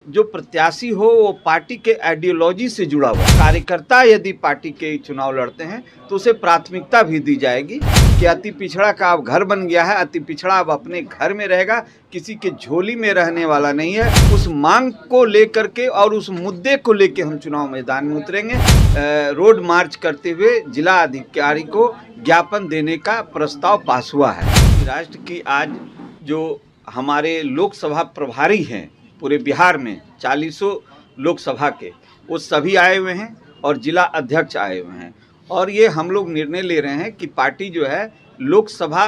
जो प्रत्याशी हो वो पार्टी के आइडियोलॉजी से जुड़ा हुआ। कार्यकर्ता यदि पार्टी के चुनाव लड़ते हैं तो उसे प्राथमिकता भी दी जाएगी कि अति पिछड़ा का अब घर बन गया है, अति पिछड़ा अब अपने घर में रहेगा, किसी के झोली में रहने वाला नहीं है। उस मांग को लेकर के और उस मुद्दे को लेकर हम चुनाव मैदान में उतरेंगे। रोड मार्च करते हुए जिला अधिकारी को ज्ञापन देने का प्रस्ताव पास हुआ है। राष्ट्र की आज जो हमारे लोकसभा प्रभारी हैं पूरे बिहार में 40 लोकसभा के, वो सभी आए हुए हैं और जिला अध्यक्ष आए हुए हैं और ये हम लोग निर्णय ले रहे हैं कि पार्टी जो है लोकसभा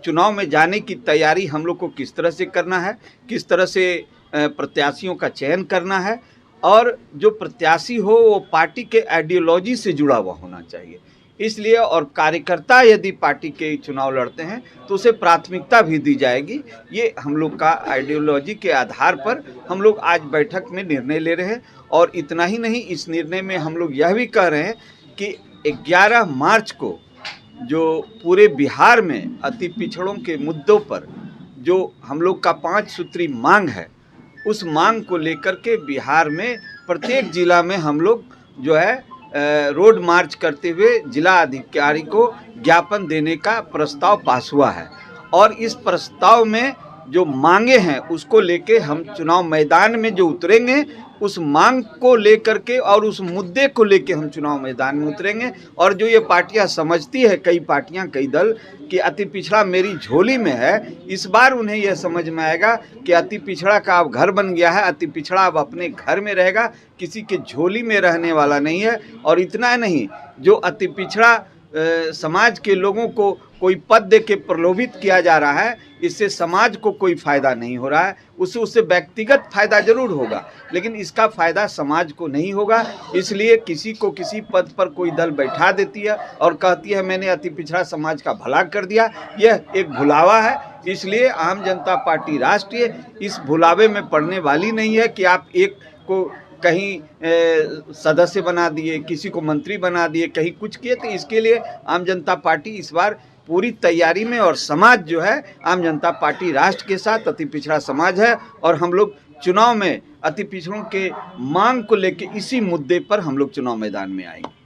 चुनाव में जाने की तैयारी हम लोग को किस तरह से करना है, किस तरह से प्रत्याशियों का चयन करना है और जो प्रत्याशी हो वो पार्टी के आइडियोलॉजी से जुड़ा हुआ होना चाहिए। इसलिए और कार्यकर्ता यदि पार्टी के चुनाव लड़ते हैं तो उसे प्राथमिकता भी दी जाएगी। ये हम लोग का आइडियोलॉजी के आधार पर हम लोग आज बैठक में निर्णय ले रहे हैं और इतना ही नहीं, इस निर्णय में हम लोग यह भी कह रहे हैं कि 11 मार्च को जो पूरे बिहार में अति पिछड़ों के मुद्दों पर जो हम लोग का 5 सूत्री मांग है, उस मांग को लेकर के बिहार में प्रत्येक जिला में हम लोग जो है रोड मार्च करते हुए जिला अधिकारी को ज्ञापन देने का प्रस्ताव पास हुआ है और इस प्रस्ताव में जो मांगे हैं उसको लेके हम चुनाव मैदान में जो उतरेंगे, उस मांग को लेकर के और उस मुद्दे को लेके हम चुनाव मैदान में उतरेंगे। और जो ये पार्टियां समझती है, कई पार्टियां, कई दल, कि अति पिछड़ा मेरी झोली में है, इस बार उन्हें यह समझ में आएगा कि अति पिछड़ा का अब घर बन गया है, अति पिछड़ा अब अपने घर में रहेगा, किसी के झोली में रहने वाला नहीं है। और इतना नहीं, जो अति पिछड़ा समाज के लोगों को कोई पद दे के प्रलोभित किया जा रहा है, इससे समाज को कोई फ़ायदा नहीं हो रहा है। उससे व्यक्तिगत फ़ायदा जरूर होगा लेकिन इसका फ़ायदा समाज को नहीं होगा। इसलिए किसी को किसी पद पर कोई दल बैठा देती है और कहती है मैंने अति पिछड़ा समाज का भला कर दिया, यह एक भुलावा है। इसलिए आम जनता पार्टी राष्ट्रीय इस भुलावे में पड़ने वाली नहीं है कि आप एक को कहीं सदस्य बना दिए, किसी को मंत्री बना दिए, कहीं कुछ किए। तो इसके लिए आम जनता पार्टी इस बार पूरी तैयारी में और समाज जो है आम जनता पार्टी राष्ट्र के साथ, अति पिछड़ा समाज है और हम लोग चुनाव में अति पिछड़ों के मांग को लेकर इसी मुद्दे पर हम लोग चुनाव मैदान में आएंगे।